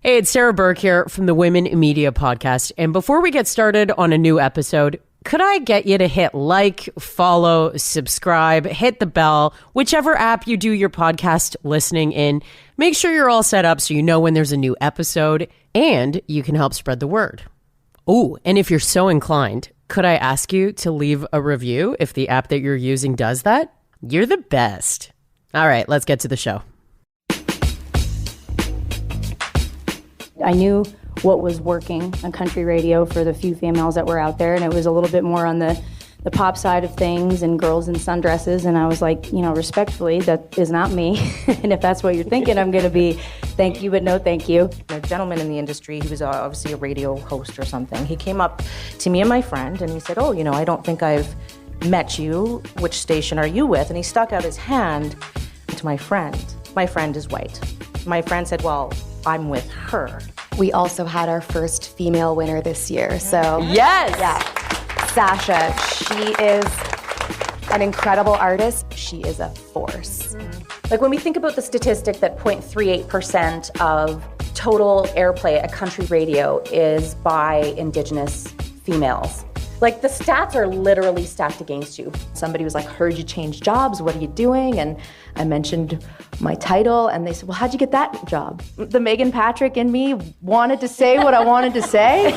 Hey, it's Sarah Burke here from the Women in Media podcast. And before we get started on a new episode, could I get you to hit like, follow, subscribe, hit the bell, whichever app you do your podcast listening in. Make sure you're all set up so you know when there's a new episode and you can help spread the word. Oh, and if you're so inclined, could I ask you to leave a review if the app that you're using does that? You're the best. All right, let's get to the show. I knew what was working on country radio for the few females that were out there, and it was a little bit more on the pop side of things and girls in sundresses, and I was like, respectfully, that is not me. And if that's what you're thinking I'm going to be, thank you, but no thank you. A gentleman in the industry, he was obviously a radio host or something. He came up to me and my friend, and he said, I don't think I've met you. Which station are you with? And he stuck out his hand to my friend. My friend is white. My friend said, well, I'm with her. We also had our first female winner this year, so. Yes! Yeah, Sasha, she is an incredible artist. She is a force. Like when we think about the statistic that 0.38% of total airplay at country radio is by Indigenous females. Like the stats are literally stacked against you. Somebody was like, heard you changed jobs, what are you doing? And I mentioned my title and they said, well, how'd you get that job? The Meghan Patrick in me wanted to say what I wanted to say.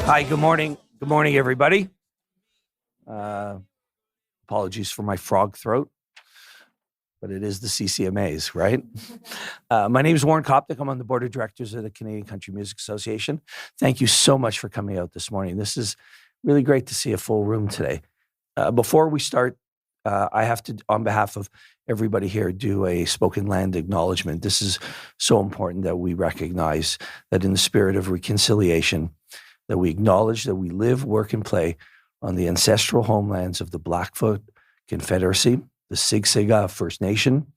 Hi, good morning. Good morning, everybody. Apologies for my frog throat, but it is the CCMAs, right? My name is Warren Koptic. I'm on the board of directors of the Canadian Country Music Association. Thank you so much for coming out this morning. This is really great to see a full room today. Before we start, I have to, on behalf of everybody here, do a spoken land acknowledgement. This is so important that we recognize that in the spirit of reconciliation, that we acknowledge that we live, work, and play on the ancestral homelands of the Blackfoot Confederacy, the Siksika First Nation,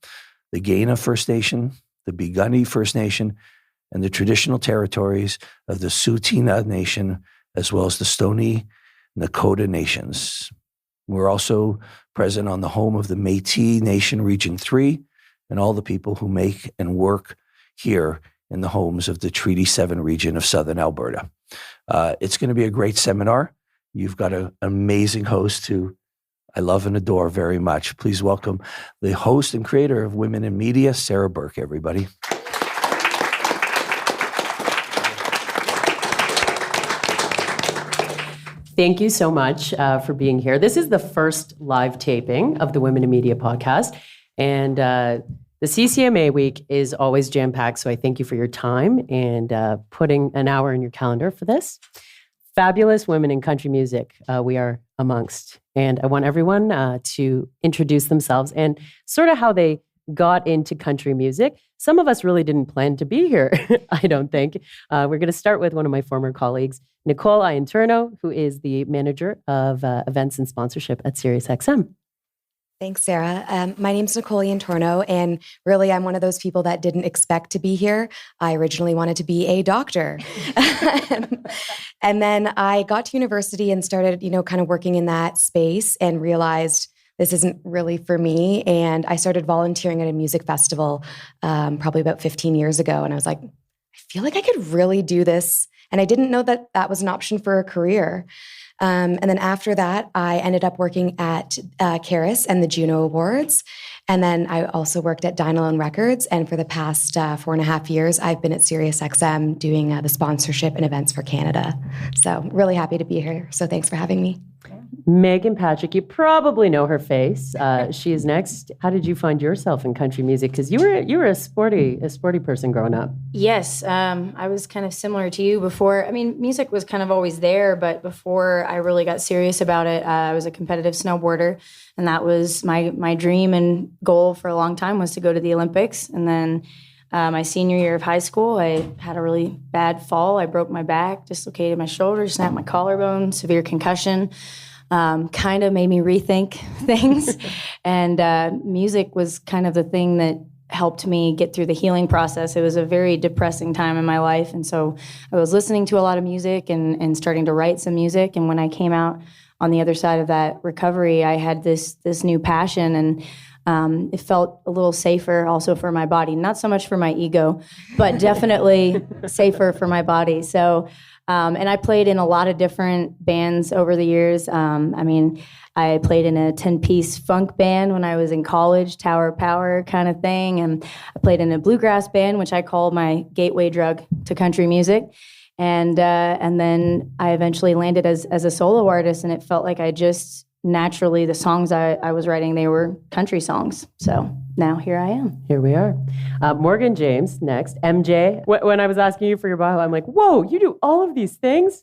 the Gaina First Nation, the Piikani First Nation, and the traditional territories of the Tsuut'ina Nation, as well as the Stoney Nakoda Nations. We're also present on the home of the Métis Nation Region 3 and all the people who make and work here in the homes of the Treaty 7 region of Southern Alberta. It's going to be a great seminar. You've got an amazing host who I love and adore very much. Please welcome the host and creator of Women in Media, Sarah Burke, everybody. Thank you so much for being here. This is the first live taping of the Women in Media podcast. And the CCMA week is always jam-packed, so I thank you for your time and putting an hour in your calendar for this. Fabulous women in country music we are amongst. And I want everyone to introduce themselves and sort of how they got into country music. Some of us really didn't plan to be here, I don't think. We're going to start with one of my former colleagues, Nicole Ianturno, who is the manager of events and sponsorship at SiriusXM. Thanks, Sarah. My name's Nicole Ianturno, and really I'm one of those people that didn't expect to be here. I originally wanted to be a doctor. And then I got to university and started, kind of working in that space and realized this isn't really for me. And I started volunteering at a music festival probably about 15 years ago. And I was like, I feel like I could really do this. And I didn't know that that was an option for a career. And then after that, I ended up working at Caris and the Juno Awards. And then I also worked at Dynalone Records. And for the past 4.5 years, I've been at SiriusXM doing the sponsorship and events for Canada. So really happy to be here. So thanks for having me. Meghan Patrick, you probably know her face. She is next. How did you find yourself in country music? Because you were a sporty person growing up. Yes, I was kind of similar to you before. I mean, music was kind of always there, but before I really got serious about it, I was a competitive snowboarder, and that was my dream and goal for a long time was to go to the Olympics. And then my senior year of high school, I had a really bad fall. I broke my back, dislocated my shoulder, snapped my collarbone, severe concussion. Kind of made me rethink things. And music was kind of the thing that helped me get through the healing process. It was a very depressing time in my life. And so I was listening to a lot of music and starting to write some music. And when I came out on the other side of that recovery, I had this new passion, and it felt a little safer also for my body, not so much for my ego, but definitely safer for my body. So, and I played in a lot of different bands over the years. I played in a 10-piece funk band when I was in college, Tower of Power kind of thing. And I played in a bluegrass band, which I called my gateway drug to country music. And then I eventually landed as a solo artist, and it felt like I just naturally, the songs I was writing, they were country songs. So now here I am. Here we are. Morgan James next. MJ, when I was asking you for your bio, I'm like, whoa, you do all of these things?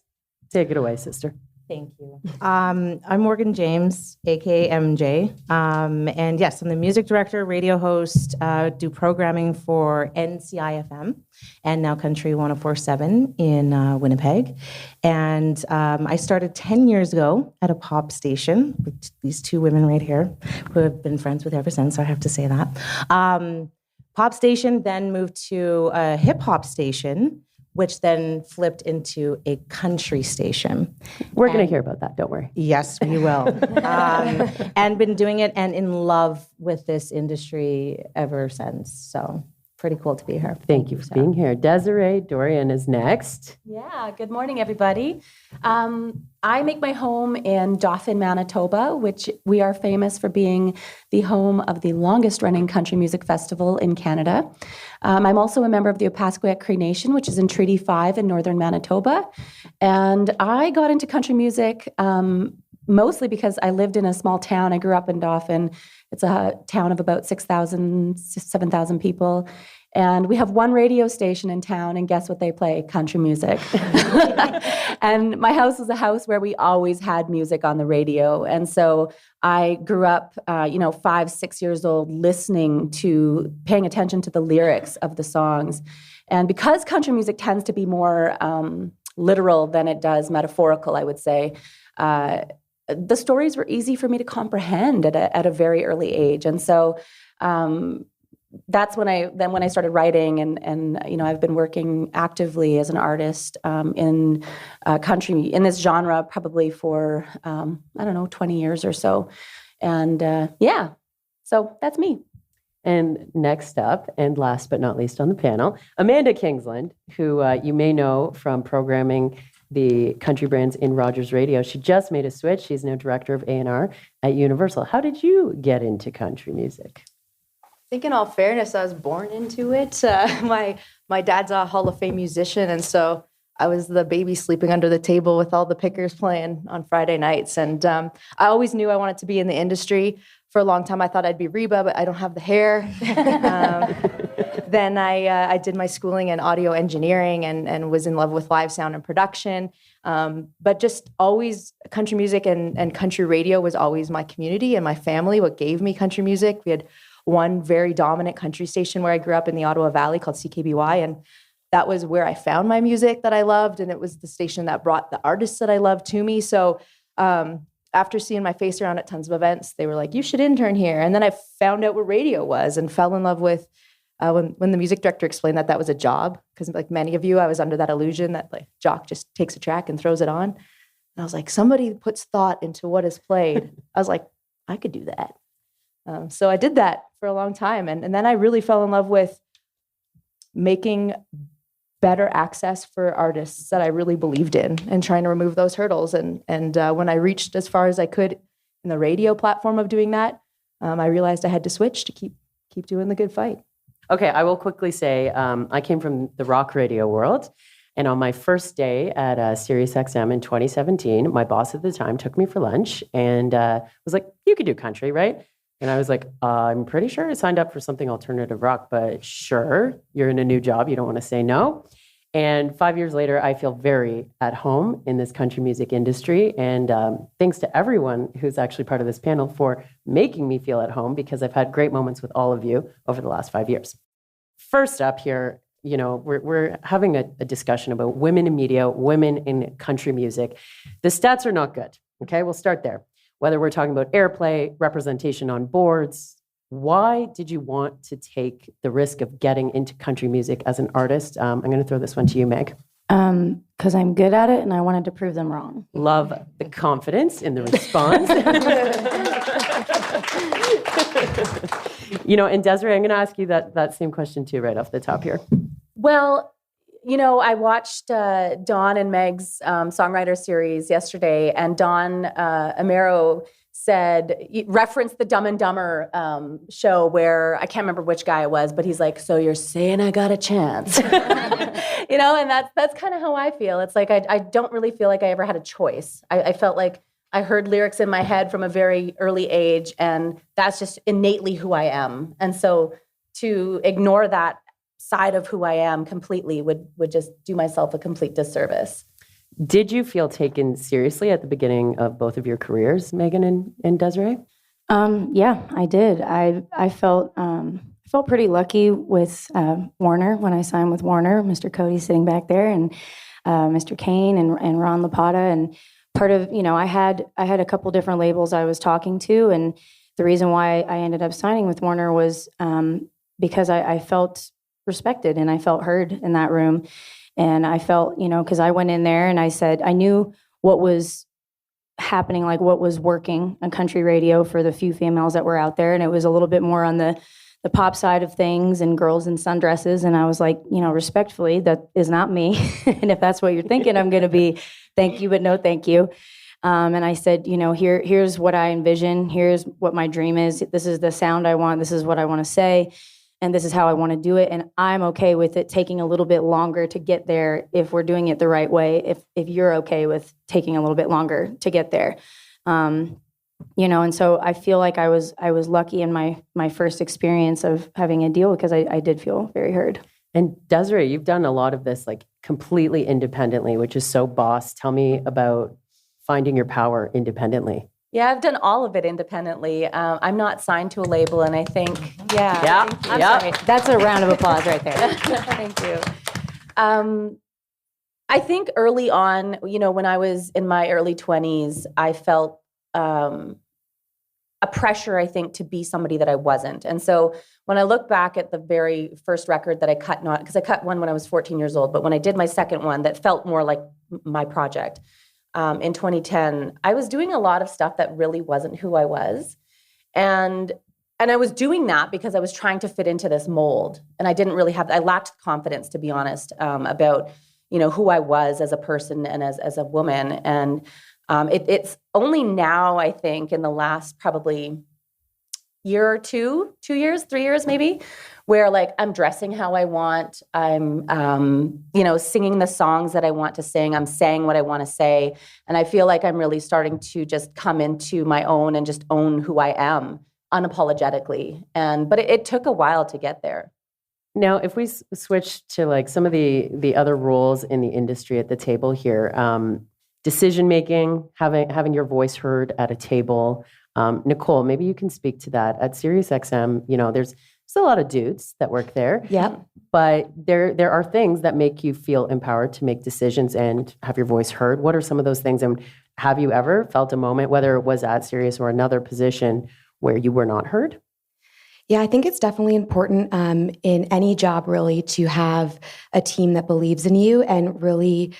Take it away, sister. Thank you. I'm Morgan James, aka MJ. And yes, I'm the music director, radio host, do programming for NCIFM and now Country 104.7 in Winnipeg. And I started 10 years ago at a pop station with these two women right here who I've been friends with ever since, so I have to say that. Pop station, then moved to a hip hop station, which then flipped into a country station. We're going to hear about that, don't worry. Yes, we will. And been doing it and in love with this industry ever since. So pretty cool to be here. Thank you for being here. Desiree, Dorion is next. Yeah, good morning, everybody. I make my home in Dauphin, Manitoba, which we are famous for being the home of the longest-running country music festival in Canada. I'm also a member of the Opaskwayak Cree Nation, which is in Treaty 5 in northern Manitoba. And I got into country music mostly because I lived in a small town. I grew up in Dauphin. It's a town of about 6,000, 7,000 people. And we have one radio station in town, and guess what they play? Country music. And my house was a house where we always had music on the radio. And so I grew up, 5, 6 years old, paying attention to the lyrics of the songs. And because country music tends to be more literal than it does metaphorical, I would say, the stories were easy for me to comprehend at a very early age. And so that's when I started writing, and I've been working actively as an artist in country, in this genre, probably for 20 years or so. And so that's me. And next up, and last but not least on the panel, Amanda Kingsland, who you may know from programming the country brands in Rogers Radio. She just made a switch. She's now director of A&R at Universal. How did you get into country music? I think in all fairness, I was born into it. My dad's a Hall of Fame musician, and so I was the baby sleeping under the table with all the pickers playing on Friday nights. And I always knew I wanted to be in the industry. For a long time, I thought I'd be Reba, but I don't have the hair. Then I did my schooling in audio engineering and was in love with live sound and production. But just always country music and country radio was always my community and my family, what gave me country music. We had one very dominant country station where I grew up in the Ottawa Valley called CKBY, and that was where I found my music that I loved, and it was the station that brought the artists that I loved to me. So after seeing my face around at tons of events, they were like, you should intern here. And then I found out what radio was and fell in love with when the music director explained that was a job, because like many of you, I was under that illusion that like Jock just takes a track and throws it on. And I was like, somebody puts thought into what is played. I was like, I could do that. So I did that for a long time. And then I really fell in love with making better access for artists that I really believed in and trying to remove those hurdles. And when I reached as far as I could in the radio platform of doing that, I realized I had to switch to keep doing the good fight. Okay, I will quickly say I came from the rock radio world. And on my first day at SiriusXM in 2017, my boss at the time took me for lunch and was like, you could do country, right? And I was like, I'm pretty sure I signed up for something alternative rock, but sure, you're in a new job. You don't want to say no. And 5 years later, I feel very at home in this country music industry. And thanks to everyone who's actually part of this panel for making me feel at home, because I've had great moments with all of you over the last 5 years. First up here, we're having a discussion about women in media, women in country music. The stats are not good. Okay, we'll start there. Whether we're talking about airplay, representation on boards, Why did you want to take the risk of getting into country music as an artist? I'm going to throw this one to you, Meg. Because I'm good at it and I wanted to prove them wrong. Love the confidence in the response. And Desiree, I'm going to ask you that same question too, right off the top here. Well, I watched Dawn and Meg's songwriter series yesterday, and Dawn Amaro referenced the Dumb and Dumber show where I can't remember which guy it was, but he's like, "So you're saying I got a chance?" And that's kind of how I feel. It's like I don't really feel like I ever had a choice. I felt like I heard lyrics in my head from a very early age, and that's just innately who I am. And so to ignore that side of who I am completely would just do myself a complete disservice. Did you feel taken seriously at the beginning of both of your careers, Meghan and Desiree? Yeah, I did. I felt pretty lucky with Warner when I signed with Warner. Mr. Cody sitting back there, and Mr. Kane and Ron LaPata. And part of I had a couple different labels I was talking to, and the reason why I ended up signing with Warner was because I felt respected and I felt heard in that room. And I felt, because I went in there and I said, I knew what was happening, like what was working on country radio for the few females that were out there. And it was a little bit more on the pop side of things and girls in sundresses. And I was like, respectfully, that is not me. And if that's what you're thinking, I'm going to be, thank you, but no thank you. And I said, here's what I envision. Here's what my dream is. This is the sound I want. This is what I want to say. And this is how I want to do it. And I'm okay with it taking a little bit longer to get there if we're doing it the right way, if you're okay with taking a little bit longer to get there. And so I feel like I was lucky in my first experience of having a deal because I did feel very heard. And Desiree, you've done a lot of this like completely independently, which is so boss. Tell me about finding your power independently. Yeah, I've done all of it independently. I'm not signed to a label, and I think, sorry. That's a round of applause right there. Thank you. I think early on, when I was in my early 20s, I felt a pressure, I think, to be somebody that I wasn't. And so when I look back at the very first record that I cut, because I cut one when I was 14 years old, but when I did my second one that felt more like my project, in 2010, I was doing a lot of stuff that really wasn't who I was. And I was doing that because I was trying to fit into this mold. And I lacked confidence, to be honest, about, who I was as a person and as a woman. And it's only now, I think, in the last probably year or 2 years, 3 years maybe, where like I'm dressing how I want, I'm singing the songs that I want to sing, I'm saying what I want to say, and I feel like I'm really starting to just come into my own and just own who I am unapologetically. But it took a while to get there. Now, if we switch to like some of the other roles in the industry at the table here, decision making, having your voice heard at a table. Nicole, maybe you can speak to that. At SiriusXM, there's a lot of dudes that work there. Yeah. But there are things that make you feel empowered to make decisions and have your voice heard. What are some of those things? And have you ever felt a moment, whether it was at Sirius or another position, where you were not heard? Yeah, I think it's definitely important in any job really to have a team that believes in you, and really,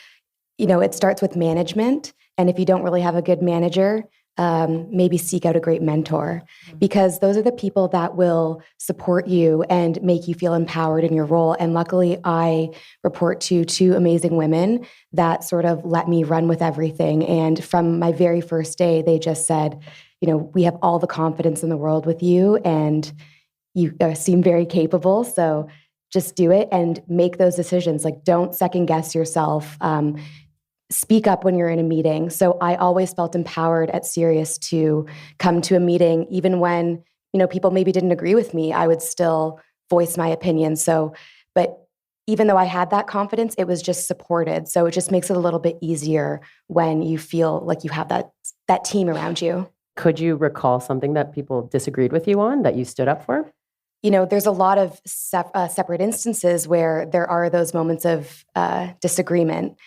it starts with management. And if you don't really have a good manager, maybe seek out a great mentor, because those are the people that will support you and make you feel empowered in your role. And luckily, I report to 2 amazing women that sort of let me run with everything. And from my very first day, they just said, we have all the confidence in the world with you, and you seem very capable. So just do it and make those decisions. Like, don't second guess yourself. Speak up when you're in a meeting. So I always felt empowered at Sirius to come to a meeting, even when, people maybe didn't agree with me, I would still voice my opinion. But even though I had that confidence, it was just supported. So it just makes it a little bit easier when you feel like you have that team around you. Could you recall something that people disagreed with you on that you stood up for? There's a lot of separate instances where there are those moments of disagreement.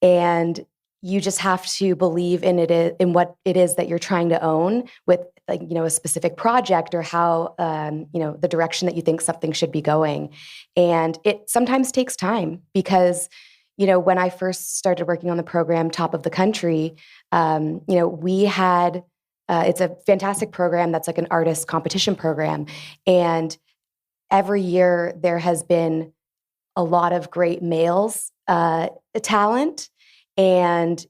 And you just have to believe in what it is that you're trying to own with like, a specific project or how, the direction that you think something should be going. And it sometimes takes time because, when I first started working on the program, Top of the Country, we had, it's a fantastic program that's like an artist competition program. And every year there has been a lot of great males talent. And,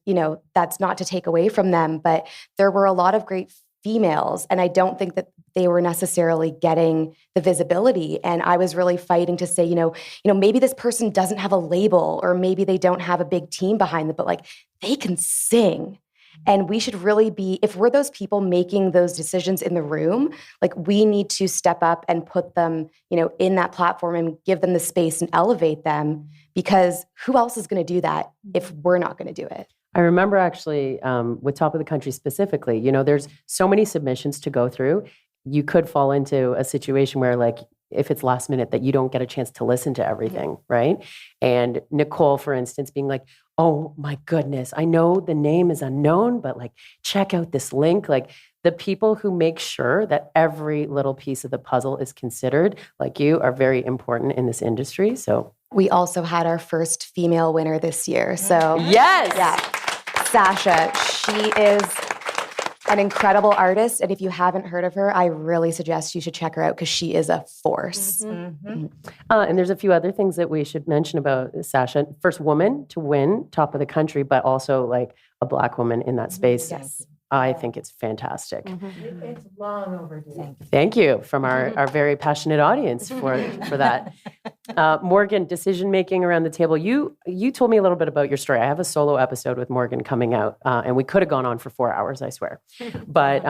that's not to take away from them, but there were a lot of great females. And I don't think that they were necessarily getting the visibility. And I was really fighting to say, maybe this person doesn't have a label or maybe they don't have a big team behind them, but like they can sing. And we should really be, if we're those people making those decisions in the room, like we need to step up and put them, in that platform and give them the space and elevate them, because who else is going to do that if we're not going to do it? I remember actually with Top of the Country specifically, there's so many submissions to go through. You could fall into a situation where like, if it's last minute, that you don't get a chance to listen to everything, right? And Nicole, for instance, being like, oh my goodness, I know the name is unknown, but like, check out this link. Like the people who make sure that every little piece of the puzzle is considered, like you, are very important in this industry. So we also had our first female winner this year. So yes, yeah, Sasha, she is an incredible artist. And if you haven't heard of her, I really suggest you should check her out because she is a force. And there's a few other things that we should mention about Sasha. First woman to win Top of the Country, but also like a Black woman in that space. Yes. I think it's fantastic. It's long overdue. Thank you from our very passionate audience for that. Morgan, decision-making around the table. You told me a little bit about your story. I have a solo episode with Morgan coming out, and we could have gone on for 4 hours, I swear. But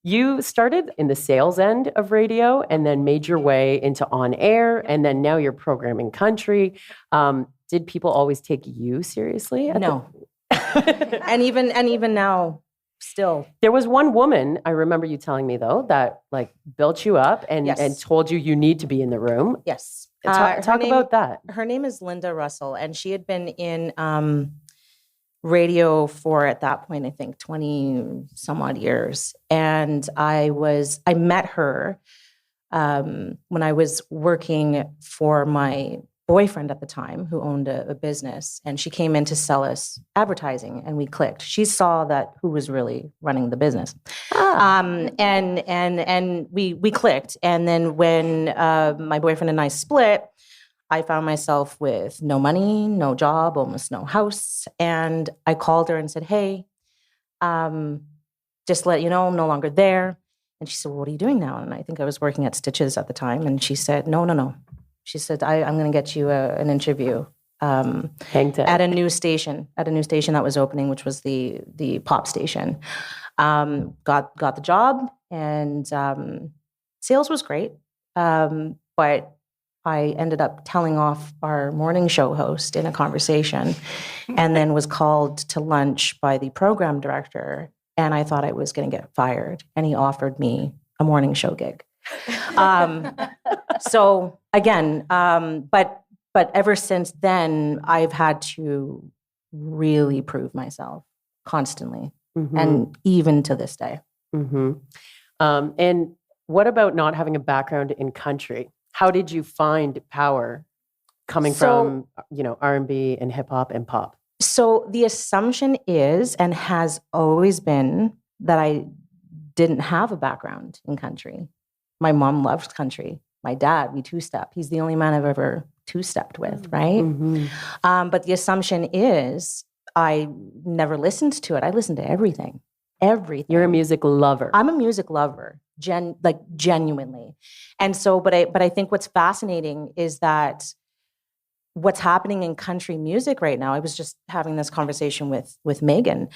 you started in the sales end of radio and then made your way into on-air, and then now you're programming country. Did people always take you seriously? No. and even now, still. There was one woman, I remember you telling me though, that like built you up and told you need to be in the room. Yes. Talk about that. Her name is Linda Russell, and she had been in radio for, at that point, I think 20 some odd years. And I met her when I was working for my boyfriend at the time, who owned a business, and she came in to sell us advertising, and we clicked. She saw that who was really running the business, and we clicked. And then when my boyfriend and I split, I found myself with no money, no job, almost no house, and I called her and said, "Hey, just to let you know, I'm no longer there." And she said, "Well, what are you doing now?" And I think I was working at Stitches at the time, and she said, "No." She said, I'm going to get you an interview at a new station that was opening, which was the pop station. Got the job, and sales was great. But I ended up telling off our morning show host in a conversation, and then was called to lunch by the program director. And I thought I was going to get fired. And he offered me a morning show gig. So again, but ever since then, I've had to really prove myself constantly, and even to this day. And what about not having a background in country? How did you find power coming from, R&B and hip hop and pop? So the assumption is, and has always been, that I didn't have a background in country. My mom loved country. My dad, we two-step. He's the only man I've ever two-stepped with, right? But the assumption is I never listened to it. I listened to everything. You're a music lover. I'm a music lover, genuinely. And so, but I think what's fascinating is that what's happening in country music right now, I was just having this conversation with Meghan.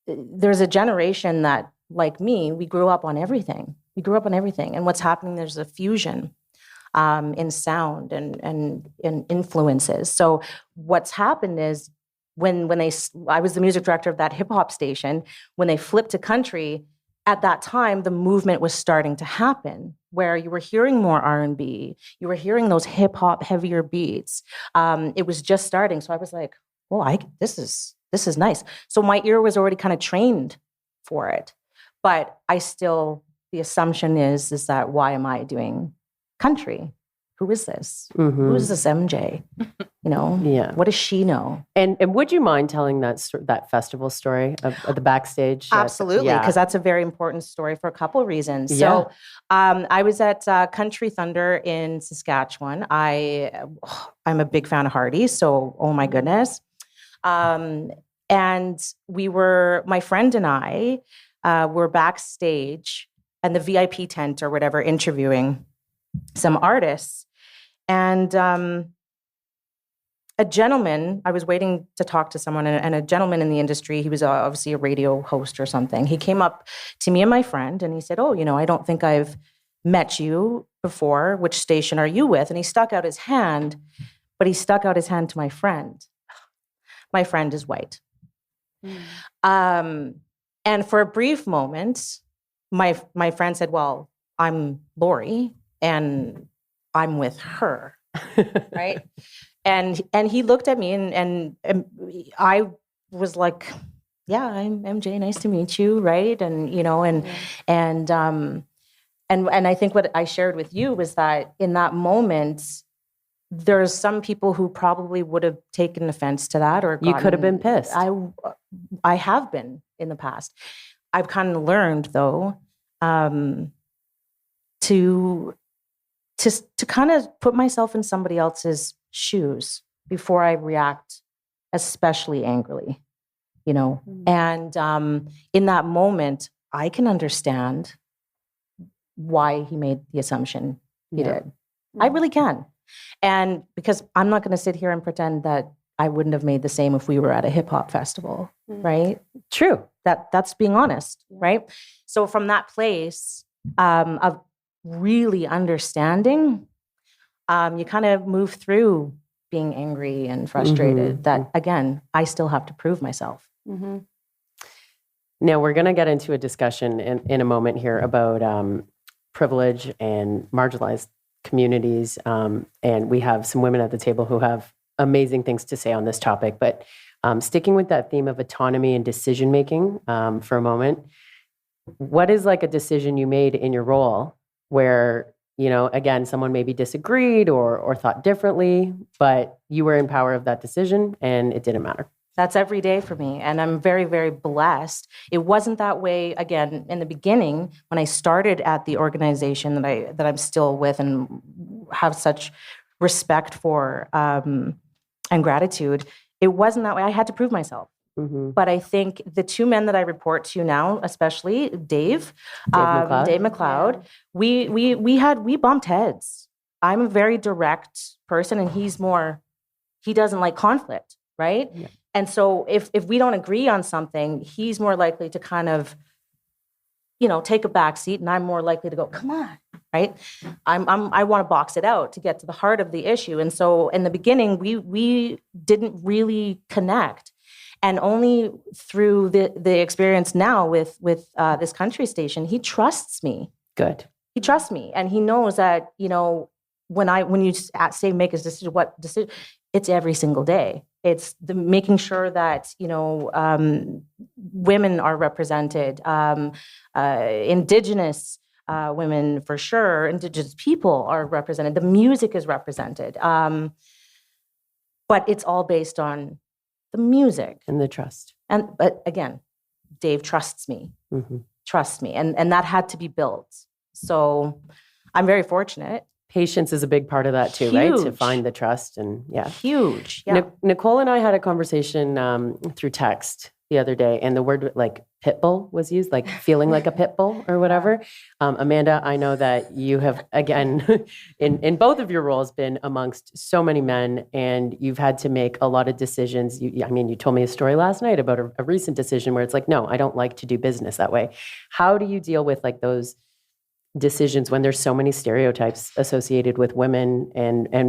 There's a generation that, like me, we grew up on everything. And what's happening, there's a fusion in sound and influences. So what's happened is I was the music director of that hip hop station. When they flipped to country, at that time, the movement was starting to happen, where you were hearing more R&B, you were hearing those hip hop heavier beats. It was just starting. So I was like, this is nice. So my ear was already kind of trained for it. But the assumption is that why am I doing country? Who is this? Who is this MJ? What does she know? And would you mind telling that festival story of the backstage? Absolutely, because that's a very important story for a couple of reasons. So I was at Country Thunder in Saskatchewan. I'm a big fan of Hardy, so oh my goodness. And my friend and I were backstage and the VIP tent or whatever, interviewing some artists. And a gentleman, I was waiting to talk to someone, and a gentleman in the industry, he was obviously a radio host or something. He came up to me and my friend and he said, oh, I don't think I've met you before. Which station are you with? And he stuck out his hand, but he stuck out his hand to my friend. My friend is white. And for a brief moment, my friend said, well, I'm Lori and I'm with her, right? And he looked at me and I was like, yeah, I'm MJ, nice to meet you, right? And and I think what I shared with you was that in that moment, there's some people who probably would have taken offense to that, or you could have been pissed. I have been in the past. I've kind of learned though to kind of put myself in somebody else's shoes before I react, especially angrily, And in that moment, I can understand why he made the assumption he did. I really can. And because I'm not going to sit here and pretend that I wouldn't have made the same if we were at a hip hop festival, right? True. That's being honest, right? So from that place of really understanding, you kind of move through being angry and frustrated that, again, I still have to prove myself. Now, we're going to get into a discussion in a moment here about privilege and marginalized communities. And we have some women at the table who have amazing things to say on this topic. But sticking with that theme of autonomy and decision-making for a moment, what is like a decision you made in your role where, again, someone maybe disagreed or thought differently, but you were in power of that decision and it didn't matter? That's every day for me. And I'm very, very blessed. It wasn't that way, again, in the beginning, when I started at the organization that I'm still with and have such respect for and gratitude. It wasn't that way. I had to prove myself. But I think the two men that I report to now, especially Dave McLeod, we bumped heads. I'm a very direct person and he doesn't like conflict, right? Yeah. And so if we don't agree on something, he's more likely to kind of, take a back seat, and I'm more likely to go, come on, right? I want to box it out to get to the heart of the issue. And so in the beginning, we didn't really connect. And only through the experience now with this country station, he trusts me. Good. He trusts me. And he knows that, when you say make a decision, what decision, it's every single day. It's making sure that, women are represented, Indigenous women for sure, Indigenous people are represented, the music is represented. But it's all based on the music. And the trust. But again, Dave trusts me, trusts me. And that had to be built. So I'm very fortunate. Patience is a big part of that too, right? To find the trust and Huge. Yeah. Nicole and I had a conversation through text the other day, and the word like pit bull was used, like feeling like a pit bull or whatever. Amanda, I know that you have, again, in both of your roles, been amongst so many men, and you've had to make a lot of decisions. You told me a story last night about a recent decision where it's like, no, I don't like to do business that way. How do you deal with like those decisions when there's so many stereotypes associated with women and I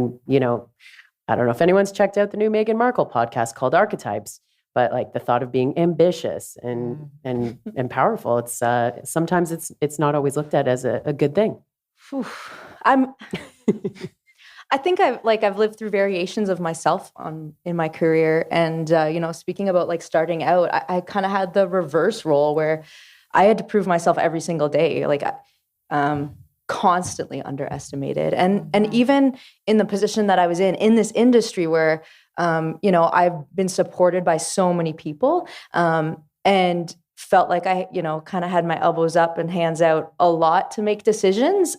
don't know if anyone's checked out the new Meghan Markle podcast called Archetypes, but like the thought of being ambitious and powerful, it's sometimes it's not always looked at as a good thing. I I think I've lived through variations of myself in my career. And, speaking about like starting out, I kind of had the reverse role where I had to prove myself every single day, like constantly underestimated. And even in the position that I was in this industry where, I've been supported by so many people and felt like I, kind of had my elbows up and hands out a lot to make decisions.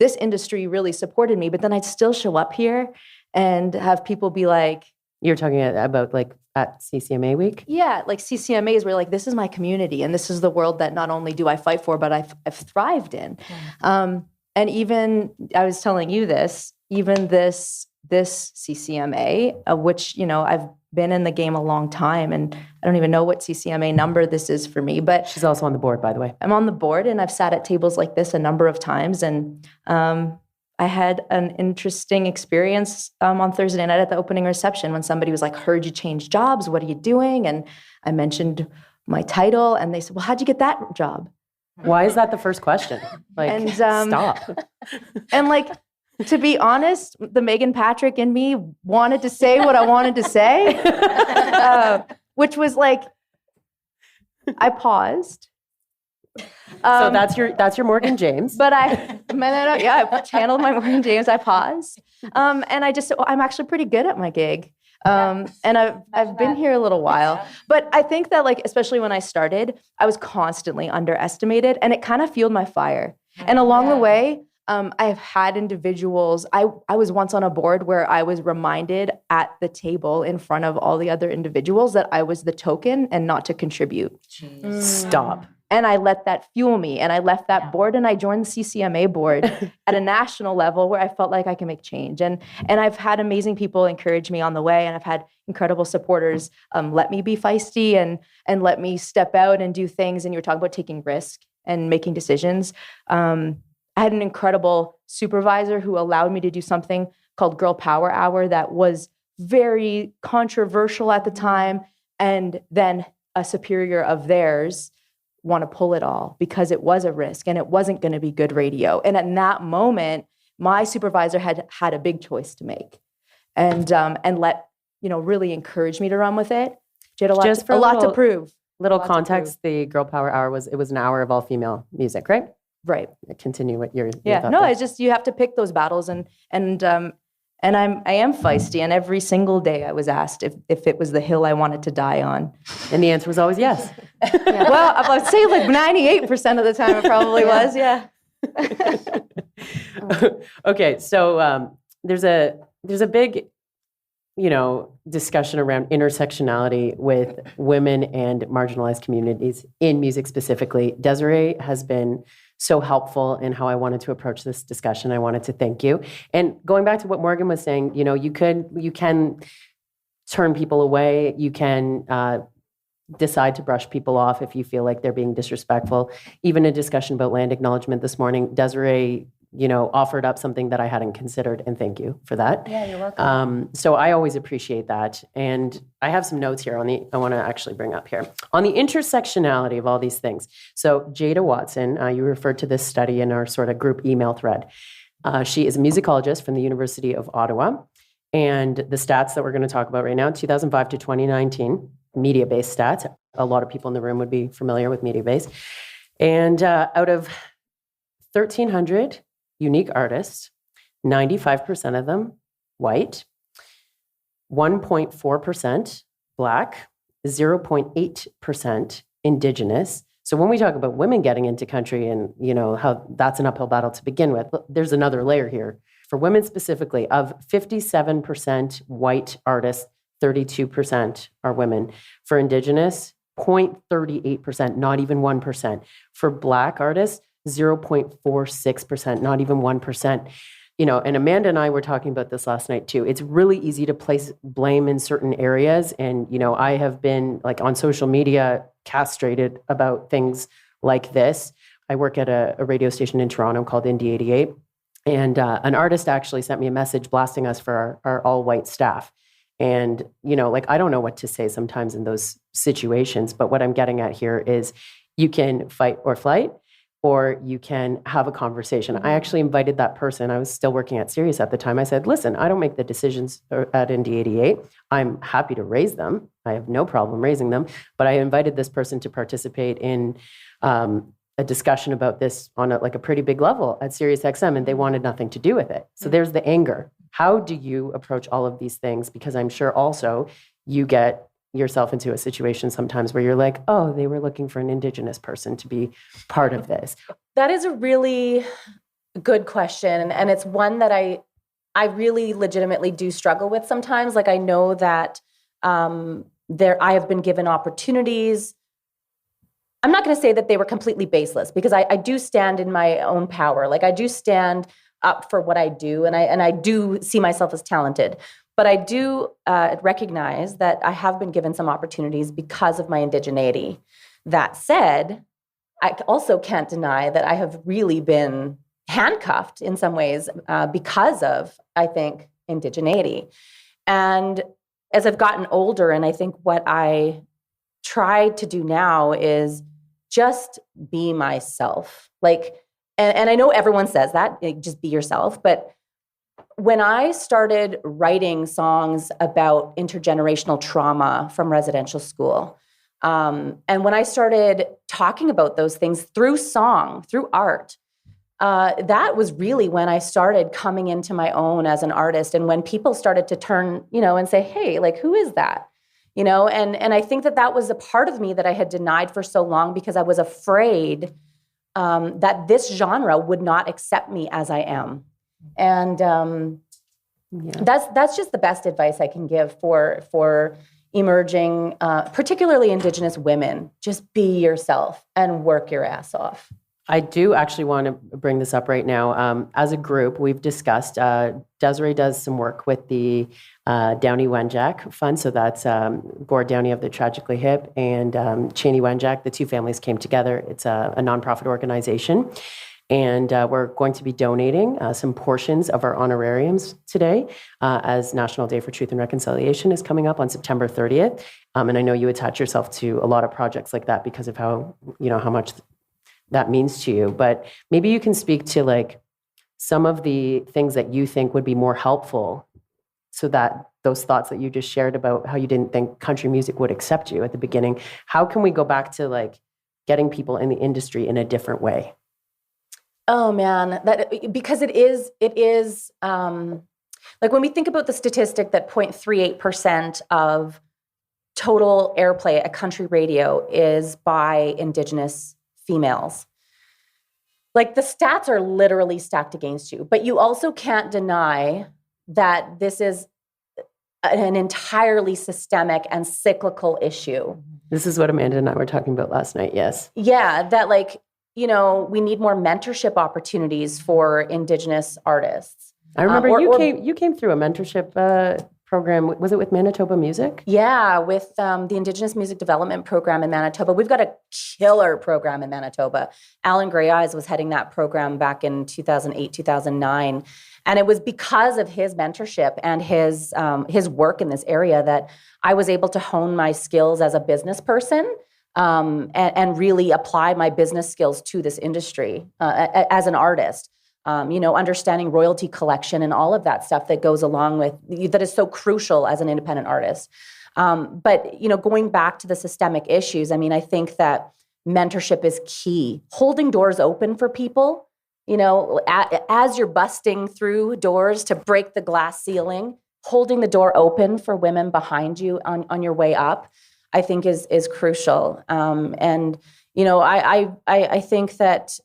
This industry really supported me, but then I'd still show up here and have people be like, You're talking about like at CCMA week? yeah, like CCMAs where like, this is my community and this is the world that not only do I fight for, but I've thrived in. And even, I was telling you this, even this CCMA, which, I've been in the game a long time and I don't even know what CCMA number this is for me, but She's also on the board, by the way. I'm on the board and I've sat at tables like this a number of times. And I had an interesting experience on Thursday night at the opening reception when somebody was like, heard you change jobs. What are you doing? And I mentioned my title and they said, well, how'd you get that job? Why is that the first question? Like, And, stop. And like, to be honest, the Meghan Patrick in me wanted to say what I wanted to say, which was like, I paused. So that's your Morgan James. But I channeled my Morgan James. I paused, and I just said, well, I'm actually pretty good at my gig, and I've been here a little while. But I think that like, especially when I started, I was constantly underestimated, and it kind of fueled my fire. And along the way, I have had individuals. I was once on a board where I was reminded at the table in front of all the other individuals that I was the token and not to contribute. Stop. And I let that fuel me. And I left that board and I joined the CCMA board at a national level where I felt like I can make change. And I've had amazing people encourage me on the way. And I've had incredible supporters let me be feisty and let me step out and do things. And you were talking about taking risk and making decisions. I had an incredible supervisor who allowed me to do something called Girl Power Hour that was very controversial at the time. And then a superior of theirs want to pull it all because it was a risk and it wasn't going to be good radio. And at that moment, my supervisor had a big choice to make and let, really encourage me to run with it. She had a lot to prove. Little context, the Girl Power Hour was an hour of all female music, right? Right. Continue what your yeah. thought No, there. it's just you have to pick those battles, and I am feisty, and every single day I was asked if it was the hill I wanted to die on, And the answer was always yes. yeah. Well, I would say like 98% of the time it probably was. Yeah. Okay, so there's a big discussion around intersectionality with women and marginalized communities in music specifically. Desiree has been so helpful in how I wanted to approach this discussion. I wanted to thank you. And going back to what Morgan was saying, you can turn people away. You can decide to brush people off if you feel like they're being disrespectful. Even a discussion about land acknowledgement this morning, Desiree offered up something that I hadn't considered, and thank you for that. Yeah, you're welcome. So I always appreciate that. And I have some notes here I want to actually bring up here. On the intersectionality of all these things. So Jada Watson, you referred to this study in our sort of group email thread. She is a musicologist from the University of Ottawa. And the stats that we're going to talk about right now, 2005 to 2019, media-based stats. A lot of people in the room would be familiar with media-based. And out of 1,300 unique artists, 95% of them white, 1.4% Black, 0.8% Indigenous. So when we talk about women getting into country and how that's an uphill battle to begin with, there's another layer here. For women specifically, of 57% white artists, 32% are women. For Indigenous, 0.38%, not even 1%. For Black artists, 0.46%, not even 1%. And Amanda and I were talking about this last night too. It's really easy to place blame in certain areas. And, I have been like on social media castrated about things like this. I work at a radio station in Toronto called Indie 88. And an artist actually sent me a message blasting us for our all-white staff. And, I don't know what to say sometimes in those situations. But what I'm getting at here is you can fight or flight. or you can have a conversation. I actually invited that person. I was still working at Sirius at the time. I said, listen, I don't make the decisions at ND88. I'm happy to raise them. I have no problem raising them. But I invited this person to participate in a discussion about this on a pretty big level at Sirius XM, and they wanted nothing to do with it. So there's the anger. How do you approach all of these things? Because I'm sure also you get yourself into a situation sometimes where you're like, oh, they were looking for an Indigenous person to be part of this. That is a really good question. And it's one that I really legitimately do struggle with sometimes. Like, I know that I have been given opportunities. I'm not going to say that they were completely baseless, because I do stand in my own power. Like, I do stand up for what I do, and I do see myself as talented. But I do recognize that I have been given some opportunities because of my indigeneity. That said, I also can't deny that I have really been handcuffed in some ways because of, I think, indigeneity. And as I've gotten older, and I think what I try to do now is just be myself. Like, and I know everyone says that, just be yourself, but when I started writing songs about intergenerational trauma from residential school, and when I started talking about those things through song, through art, that was really when I started coming into my own as an artist. And when people started to turn, and say, hey, like, who is that? And I think that was a part of me that I had denied for so long, because I was afraid that this genre would not accept me as I am. And that's just the best advice I can give for emerging, particularly Indigenous women. Just be yourself and work your ass off. I do actually want to bring this up right now. As a group, we've discussed, Desiree does some work with the Chanie Wenjack Fund. So that's Gord Downie of the Tragically Hip and Chanie Wenjack. The two families came together. It's a nonprofit organization. And we're going to be donating some portions of our honorariums today, as National Day for Truth and Reconciliation is coming up on September 30th. And I know you attach yourself to a lot of projects like that because of how much that means to you. But maybe you can speak to like some of the things that you think would be more helpful, so that those thoughts that you just shared about how you didn't think country music would accept you at the beginning, how can we go back to like getting people in the industry in a different way? Oh man, because it is like, when we think about the statistic that 0.38% of total airplay at country radio is by Indigenous females. Like, the stats are literally stacked against you, but you also can't deny that this is an entirely systemic and cyclical issue. This is what Amanda and I were talking about last night. Yes. Yeah, that like, we need more mentorship opportunities for Indigenous artists. I remember you came through a mentorship program. Was it with Manitoba Music? Yeah, with the Indigenous Music Development Program in Manitoba. We've got a killer program in Manitoba. Alan Grey Eyes was heading that program back in 2008, 2009. And it was because of his mentorship and his work in this area that I was able to hone my skills as a business person. And really apply my business skills to this industry as an artist, understanding royalty collection and all of that stuff that goes along with, that is so crucial as an independent artist. But going back to the systemic issues, I mean, I think that mentorship is key. Holding doors open for people, as you're busting through doors to break the glass ceiling, holding the door open for women behind you on your way up, I think is crucial. I think that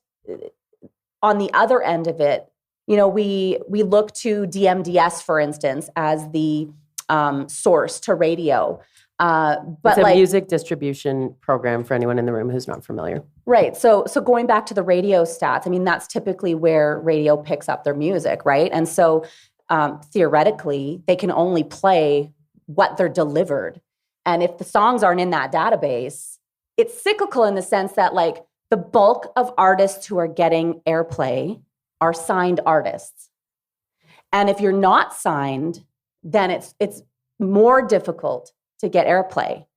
on the other end of it, we look to DMDS, for instance, as the source to radio. But it's a music distribution program for anyone in the room who's not familiar. Right. So going back to the radio stats, I mean, that's typically where radio picks up their music, right? And so theoretically, they can only play what they're delivered. And if the songs aren't in that database, it's cyclical in the sense that like the bulk of artists who are getting airplay are signed artists. And if you're not signed, then it's more difficult to get airplay.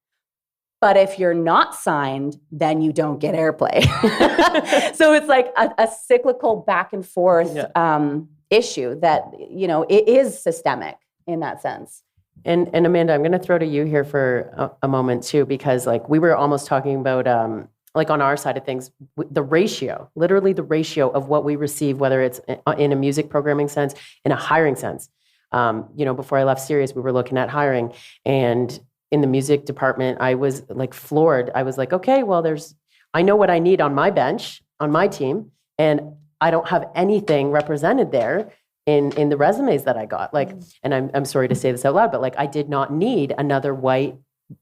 But if you're not signed, then you don't get airplay. So it's like a cyclical back and forth issue that, it is systemic in that sense. And Amanda, I'm going to throw to you here for a moment too, because like we were almost talking about, like on our side of things, the ratio, literally the ratio of what we receive, whether it's in a music programming sense, in a hiring sense. Before I left Sirius, we were looking at hiring, and in the music department, I was like floored. I was like, okay, well, I know what I need on my bench, on my team, and I don't have anything represented there in the resumes that I got. Like, and I'm sorry to say this out loud, but like I did not need another white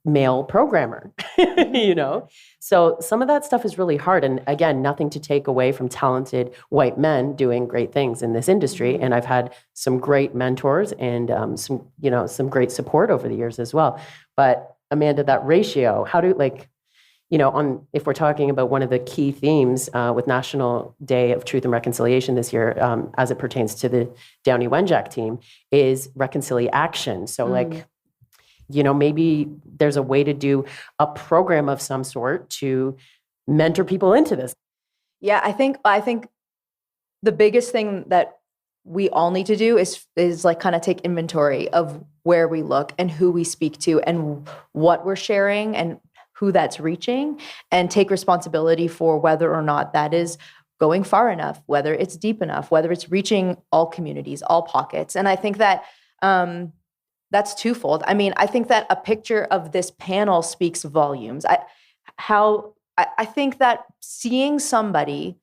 male programmer, So some of that stuff is really hard. And again, nothing to take away from talented white men doing great things in this industry. And I've had some great mentors and some great support over the years as well. But Amanda, that ratio, how do if we're talking about one of the key themes with National Day of Truth and Reconciliation this year, as it pertains to the Downie Wenjack team, is reconciliation. So maybe there's a way to do a program of some sort to mentor people into this. Yeah, I think the biggest thing that we all need to do is like kind of take inventory of where we look and who we speak to and what we're sharing and who that's reaching, and take responsibility for whether or not that is going far enough, whether it's deep enough, whether it's reaching all communities, all pockets. And I think that that's twofold. I mean, I think that a picture of this panel speaks volumes. I think that seeing somebody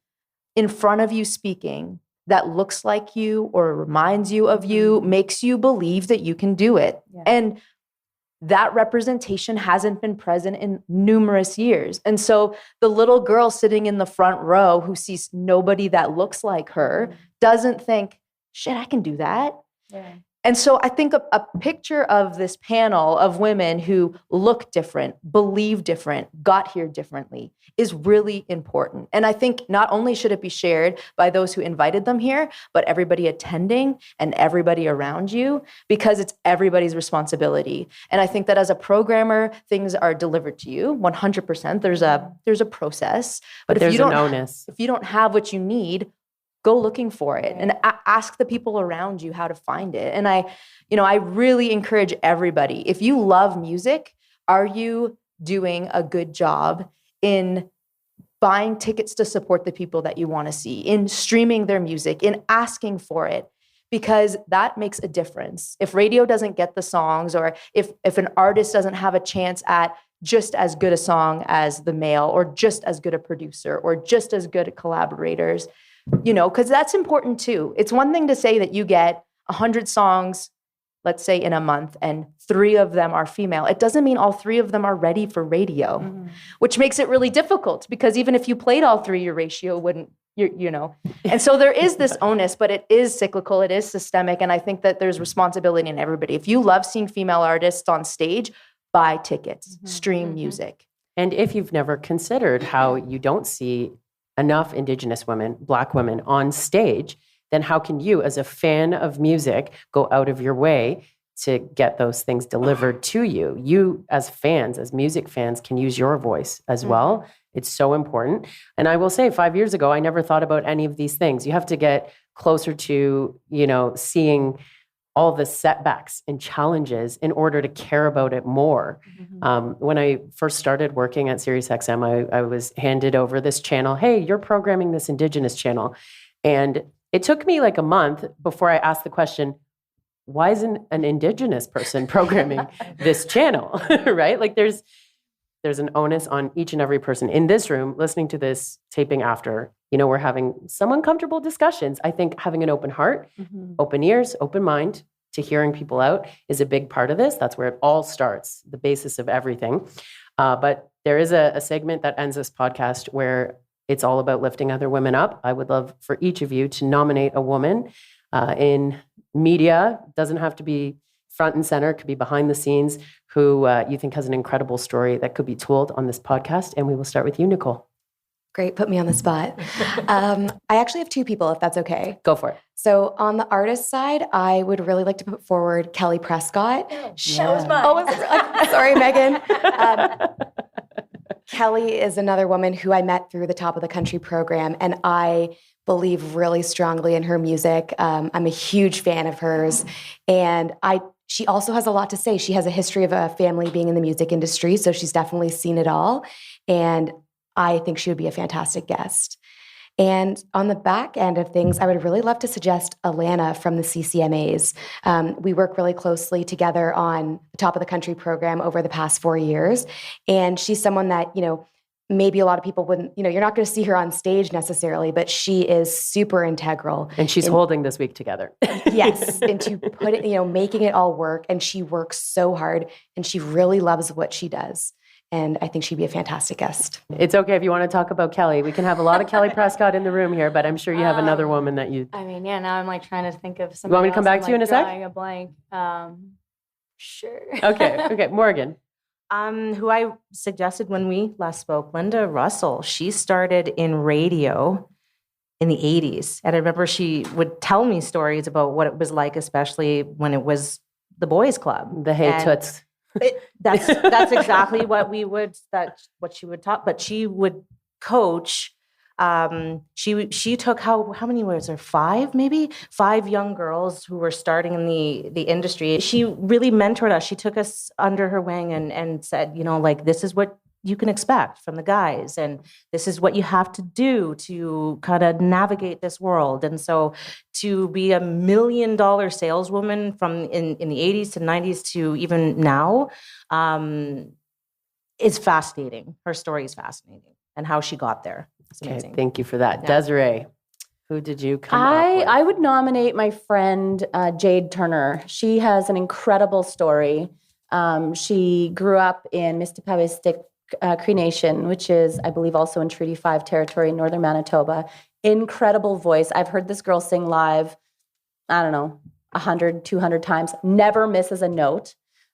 in front of you speaking that looks like you or reminds you of you makes you believe that you can do it. Yeah. And that representation hasn't been present in numerous years. And so the little girl sitting in the front row who sees nobody that looks like her doesn't think, shit, I can do that. Yeah. And so I think a picture of this panel of women who look different, believe different, got here differently is really important. And I think not only should it be shared by those who invited them here, but everybody attending and everybody around you, because it's everybody's responsibility. And I think that as a programmer, things are delivered to you 100%. There's a process, but there's an onus. If you don't have what you need, go looking for it and ask the people around you how to find it. And I really encourage everybody, if you love music, are you doing a good job in buying tickets to support the people that you want to see, in streaming their music, in asking for it? Because that makes a difference. If radio doesn't get the songs, or if an artist doesn't have a chance at just as good a song as the male, or just as good a producer, or just as good collaborators, because that's important too. It's one thing to say that you get 100 songs, let's say in a month, and 3 of them are female. It doesn't mean all 3 of them are ready for radio, which makes it really difficult, because even if you played all 3, your ratio wouldn't, And so there is this onus, but it is cyclical, it is systemic, and I think that there's responsibility in everybody. If you love seeing female artists on stage, buy tickets, stream music. And if you've never considered how you don't see enough Indigenous women, Black women on stage, then how can you, as a fan of music, go out of your way to get those things delivered to you? You, as fans, as music fans, can use your voice as well. It's so important. And I will say, 5 years ago, I never thought about any of these things. You have to get closer to, seeing all the setbacks and challenges in order to care about it more. When I first started working at SiriusXM, I was handed over this channel. Hey, you're programming this Indigenous channel. And it took me like a month before I asked the question, why isn't an Indigenous person programming this channel, right? Like there's an onus on each and every person in this room listening to this taping after. We're having some uncomfortable discussions. I think having an open heart, open ears, open mind to hearing people out is a big part of this. That's where it all starts, the basis of everything. But there is a segment that ends this podcast where it's all about lifting other women up. I would love for each of you to nominate a woman in media. Doesn't have to be front and center, could be behind the scenes, who you think has an incredible story that could be told on this podcast. And we will start with you, Nicole. Great, put me on the spot. I actually have 2 people, if that's okay. Go for it. So on the artist side, I would really like to put forward Kelly Prescott. That was mine. Oh, sorry, Meghan. Kelly is another woman who I met through the Top of the Country program, and I believe really strongly in her music. I'm a huge fan of hers, and she also has a lot to say. She has a history of a family being in the music industry, so she's definitely seen it all, and I think she would be a fantastic guest. And on the back end of things, I would really love to suggest Alana from the CCMAs. We work really closely together on the Top of the Country program over the past 4 years. And she's someone that, maybe a lot of people wouldn't, you're not going to see her on stage necessarily, but she is super integral. And she's holding this week together. Yes. And to put it, making it all work. And she works so hard and she really loves what she does. And I think she'd be a fantastic guest. It's okay if you want to talk about Kelly. We can have a lot of Kelly Prescott in the room here, but I'm sure you have another woman that you... I mean, now I'm trying to think of something. You want me to come back to you in a sec? Drawing a blank. Sure. Okay. Morgan. Who I suggested when we last spoke, Linda Russell. She started in radio in the 80s. And I remember she would tell me stories about what it was like, especially when it was the boys' club. The Hey Toots. That's exactly what she would talk, but she would coach. She took how many was there? 5 young girls who were starting in the industry. She really mentored us. She took us under her wing and said, this is what you can expect from the guys, and this is what you have to do to kind of navigate this world. And so to be $1 million saleswoman from in the 80s to 90s to even now is fascinating. Her story is fascinating and how she got there. It's amazing. Okay, thank you for that. Yeah. Desiree, who did you come up with? I would nominate my friend Jade Turner. She has an incredible story. She grew up in Mistapewistic Cree Nation, which is, I believe, also in Treaty 5 territory in northern Manitoba. Incredible voice. I've heard this girl sing live, 100, 200 times, never misses a note,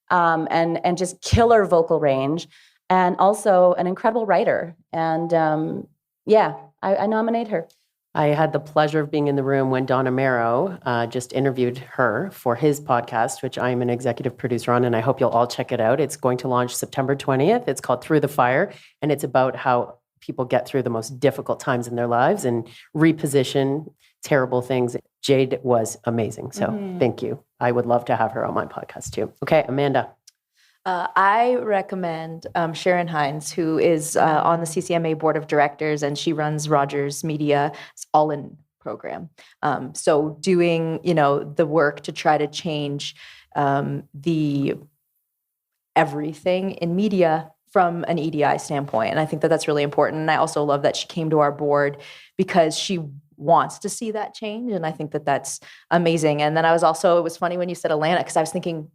and just killer vocal range, and also an incredible writer. And I nominate her. I had the pleasure of being in the room when Don Amaro just interviewed her for his podcast, which I'm an executive producer on, and I hope you'll all check it out. It's going to launch September 20th. It's called Through the Fire, and it's about how people get through the most difficult times in their lives and reposition terrible things. Jade was amazing, so thank you. I would love to have her on my podcast too. Okay, Amanda. I recommend Sharon Hines, who is on the CCMA board of directors, and she runs Rogers Media's All-In program. So doing, the work to try to change the everything in media from an EDI standpoint. And I think that that's really important. And I also love that she came to our board because she wants to see that change. And I think that that's amazing. And then it was funny when you said Alana, because I was thinking,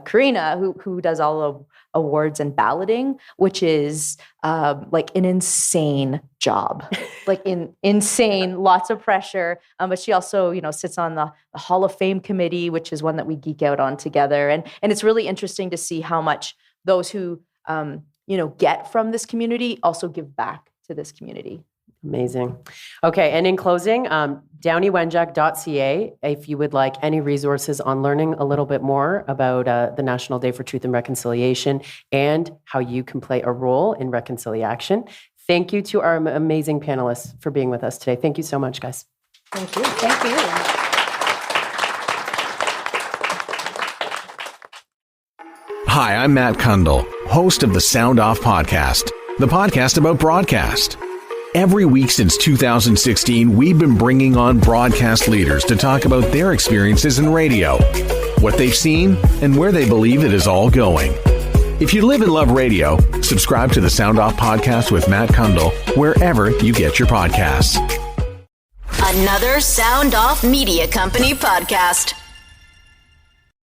Karina, who does all of awards and balloting, which is like an insane job, insane, lots of pressure. But she also, sits on the Hall of Fame committee, which is one that we geek out on together. And it's really interesting to see how much those who, get from this community also give back to this community. Amazing. Okay, and in closing, DownieWenjack.ca, if you would like any resources on learning a little bit more about the National Day for Truth and Reconciliation and how you can play a role in reconciliation. Thank you to our amazing panelists for being with us today. Thank you so much, guys. Thank you. Thank you. Hi, I'm Matt Kundle, host of the Sound Off Podcast, the podcast about broadcast. Every week since 2016, we've been bringing on broadcast leaders to talk about their experiences in radio, what they've seen, and where they believe it is all going. If you live and love radio, subscribe to the Sound Off Podcast with Matt Kundle wherever you get your podcasts. Another Sound Off Media Company podcast.